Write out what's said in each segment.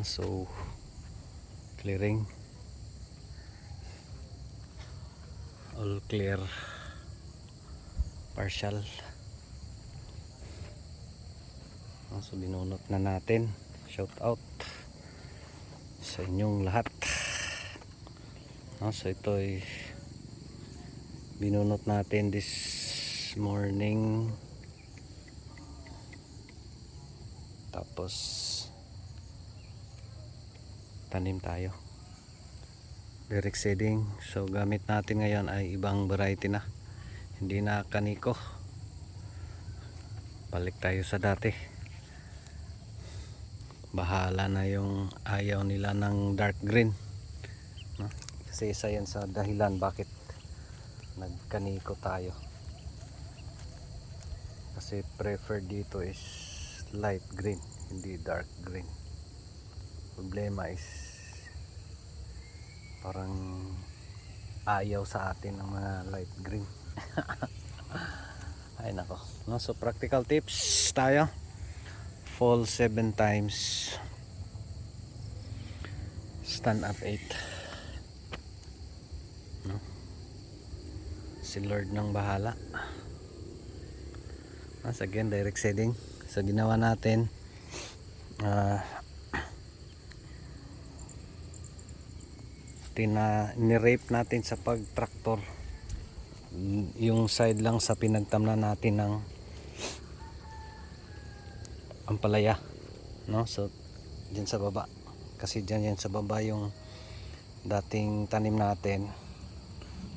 So clearing, all clear, partial. So binunot na natin. Shout out sa inyong lahat. So ito ay binunot natin this morning. Tapos tanim tayo, direct seeding. So gamit natin ngayon ay ibang variety na, hindi na kaniko. Balik tayo sa dati. Bahala na yung ayaw nila ng dark green, no? Kasi isa yan sa dahilan bakit nagkaniko tayo, kasi preferred dito is light green, hindi dark green. Problema is parang ayaw sa atin ng mga light green. Ay nako, no? So practical tips tayo. Fall 7 times, stand up 8, no? Si Lord nang bahala. Again, direct seeding. So ginawa natin, nirape natin sa pagtraktor yung side lang sa pinagtamna natin ng ampalaya, no? So dyan sa baba, kasi dyan yan sa baba yung dating tanim natin,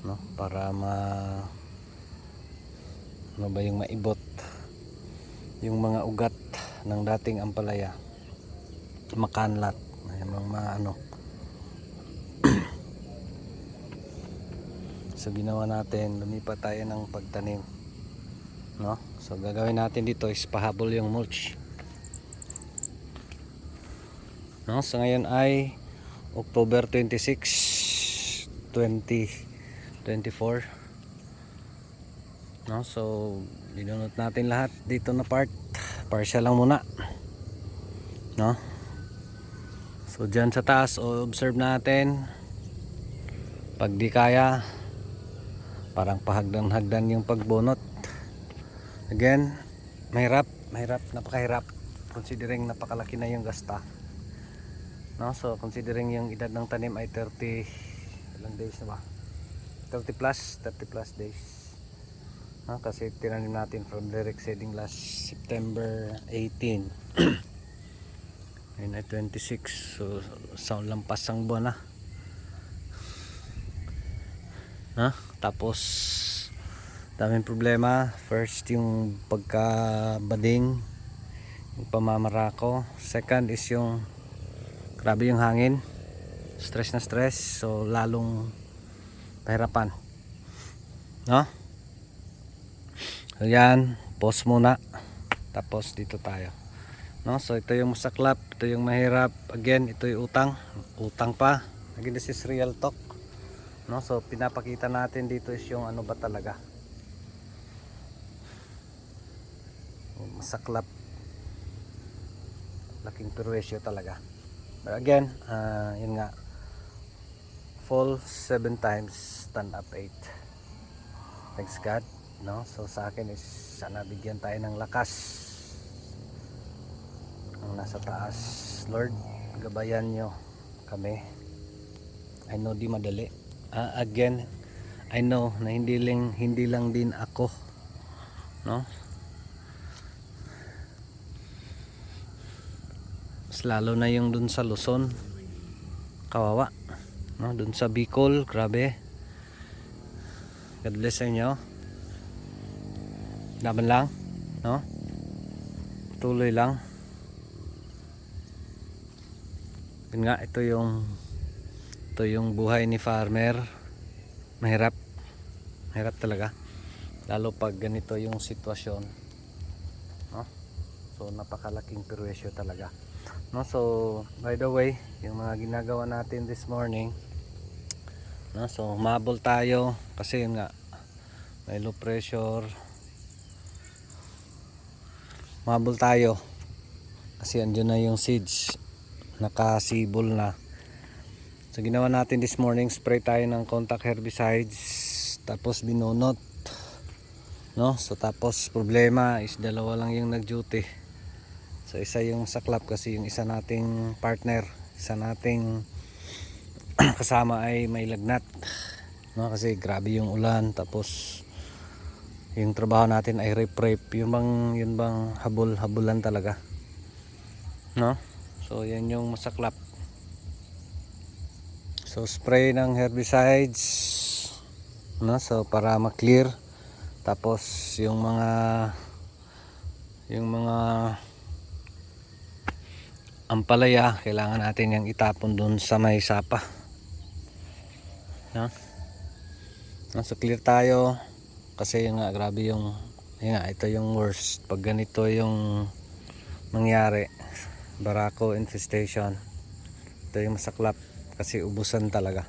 no? Para ano ba yung maibot yung mga ugat ng dating ampalaya, makanlat, yung mga ano. So ginawa natin, lumipat tayo ng pagtanim, no? So gagawin natin dito is pahabol yung mulch, no? So ngayon ay October 26, 2024, no? So binunot natin lahat dito na partial lang muna, no? So dyan sa taas, observe natin, pag di kaya, parang pahagdan-hagdan yung pagbunot. Again, mahirap, napakahirap considering napakalaki na yung gasta, no? So considering yung edad ng tanim ay 30 ilang days na ba, 30 plus days, no? Kasi tinanim natin from direct seeding last September 18. Ngayon ay 26, so sa lampas ang buwan na, tapos daming problema. First yung pagkabading, yung pamamarako. Second is yung grabe yung hangin, stress na stress, so lalong pahirapan, no? So yan, pause muna, tapos dito tayo, no? So ito yung masaklap, ito yung mahirap. Again, ito yung utang pa. Again, this is real talk, no? So pinapakita natin dito is yung ano ba talaga, masaklap, laking perwisyo talaga. But again, yun nga, fall 7 times, stand up 8. Thanks God, no? So sa akin is sana bigyan tayo ng lakas ang nasa taas. Lord, gabayan nyo kami. I know di madali. Again, I know na hindi lang din ako, no? Mas lalo na yung dun sa Luzon, kawawa, no? Dun sa Bicol, grabe. God bless sa inyo. Laban lang, no? Tuloy lang. Yun nga, ito yung buhay ni farmer. Mahirap talaga, lalo pag ganito yung sitwasyon, no? So napakalaking perwisyo talaga, no? So by the way, yung mga ginagawa natin this morning, no? So humabol tayo kasi yun nga, may low pressure. Humabol tayo kasi andyan na yung seeds, nakasibol na. So ginawa natin this morning, spray tayo ng contact herbicides, tapos binunot, no? So tapos problema is dalawa lang yung nag-duty. So isa yung saklap kasi yung isa nating partner, isa nating kasama ay may lagnat, no? Kasi grabe yung ulan, tapos yung trabaho natin ay rape, yun bang habol-habulan talaga, no? So yan yung masaklap. So spray ng herbicides, no? So para ma-clear, tapos yung mga ampalaya kailangan natin yung itapon dun sa may sapa, no? So clear tayo kasi yung nga grabe yung ito yung worst pag ganito yung mangyari, barako infestation. Ito yung masaklap kasi ubusan talaga,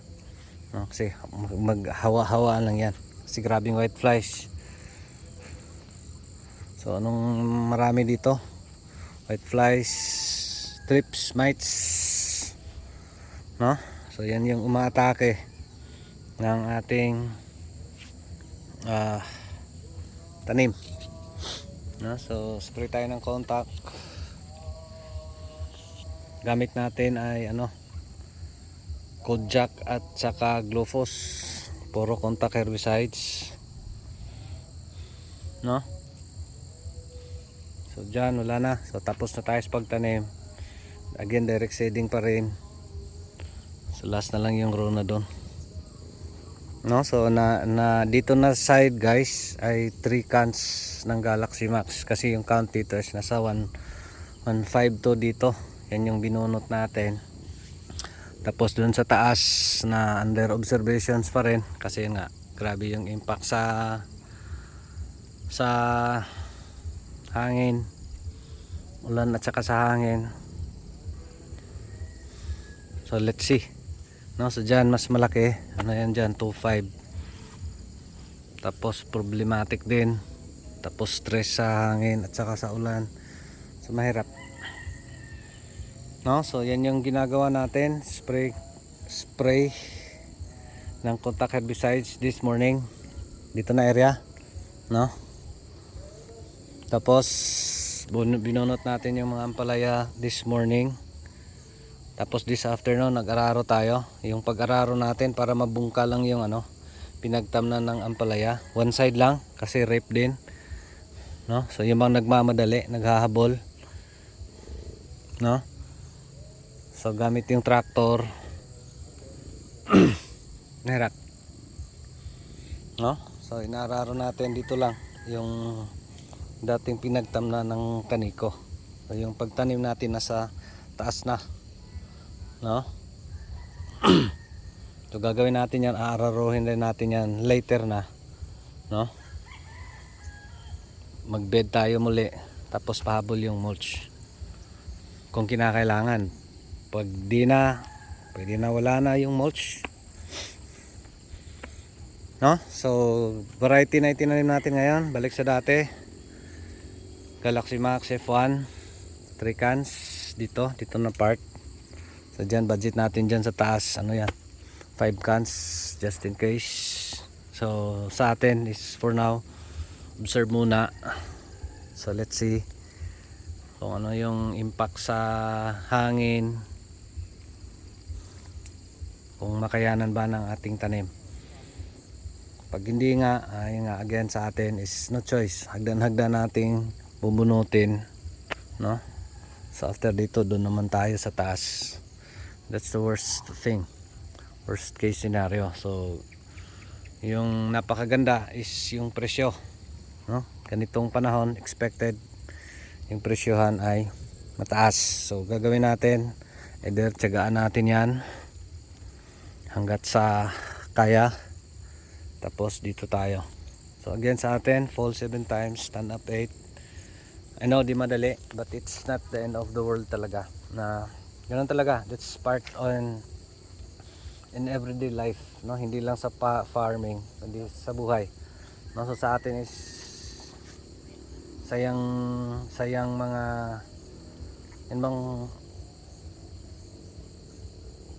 no? Kasi maghawa-hawa lang yan kasi grabing white flies. So anong marami dito? White flies, thrips, mites, no? So yan yung umaatake ng ating tanim, no? So spray tayo ng contact. Gamit natin ay Kojak at saka Glofos, puro contact herbicides, no? So dyan wala na. So tapos na tayo sa pagtanim. Again direct seeding pa rin. So last na lang yung row na doon, no? So na dito na side guys ay 3 cans ng Galaxy Max kasi yung count dito is nasa 152 dito. Yan yung binunot natin. Tapos dun sa taas na under observations pa rin kasi nga grabe yung impact sa hangin, ulan at saka sa hangin. So let's see, no? So dyan mas malaki, yan dyan 2.5, tapos problematic din, tapos stress sa hangin at saka sa ulan, so mahirap, no? So yan yung ginagawa natin, spray ng contact herbicides this morning dito na area, no? Tapos binunot natin yung mga ampalaya this morning. Tapos this afternoon nag-araro tayo. Yung pag-araro natin para mabungka lang yung pinagtamnan ng ampalaya. One side lang kasi rape din, no? So yung mga nagmamadali, naghahabol, no? So gamit yung tractor. Nahirap, no? So inararo natin dito lang yung dating pinagtamnan ng kaniko. So yung pagtanim natin nasa taas na, no? So gagawin natin yan, aararuhin din natin yan later na, no? Magbed tayo muli, tapos pahabol yung mulch kung kinakailangan. Pag di na, pwede na wala na yung mulch, no? So variety na itinanim natin ngayon, balik sa dati. Galaxy Max F1 3 cans dito na part. So dyan budget natin dyan sa taas, yan, 5 cans just in case. So sa atin is for now observe muna. So let's see kung ano yung impact sa hangin, kung makayanan ba ng ating tanim. Pag hindi nga, again sa atin is no choice, hagdan nating bubunutin, no? So after dito doon naman tayo sa taas. That's the worst thing, worst case scenario. So yung napakaganda is yung presyo, no? Ganitong panahon expected yung presyohan ay mataas. So gagawin natin, either tiyagaan natin yan hanggat sa kaya, tapos dito tayo. So again sa atin, fall 7 times, stand up 8. I know di madali, but it's not the end of the world talaga, na ganun talaga. That's part in everyday life, no? Hindi lang sa farming, hindi sa buhay, no? So sa atin is sayang mga yan bang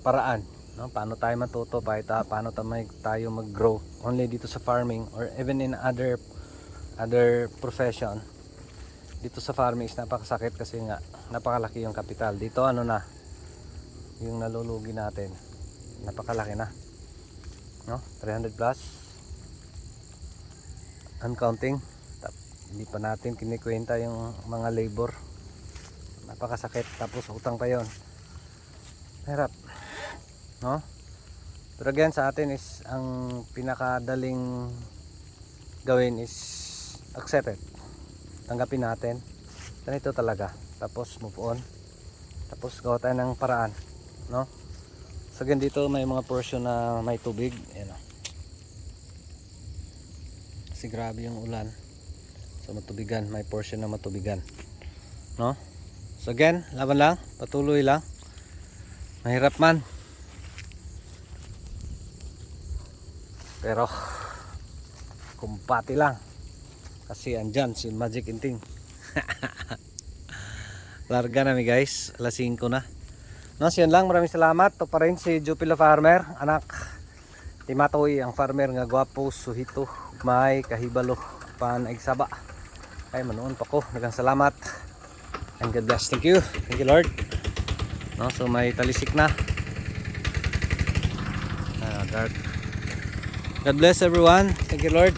paraan, no? Paano tayo matuto, paano tayo mag-grow only dito sa farming or even in other profession. Dito sa farming is napakasakit kasi nga napakalaki yung kapital. Dito ano na yung nalulugi natin, napakalaki na, no? 300 plus uncounting. Hindi pa natin kinikwenta yung mga labor. Napakasakit, tapos utang pa yon. Hirap, no? Pero again, sa atin is ang pinakadaling gawin is accept it. Tanggapin natin ganito talaga, tapos move on, tapos gawa tayo ng paraan, no? So again, dito may mga portion na may tubig. Ayan, kasi grabe yung ulan, so matubigan, may portion na matubigan, no? So again, laban lang, patuloy lang. Mahirap man, pero kumpati lang kasi andyan si Magic Inting. Larga na mi guys, alas 5 na, no? So yun lang, maraming salamat. To pa rin si Jupila Farmer, anak Timatoy, ang farmer nga gwapo, suhito, may kahibalo pan igsaba. Ay manoon pa ko, nagang salamat and God bless. Thank you Lord, no? So may talisik na, dark. God bless everyone, thank you Lord.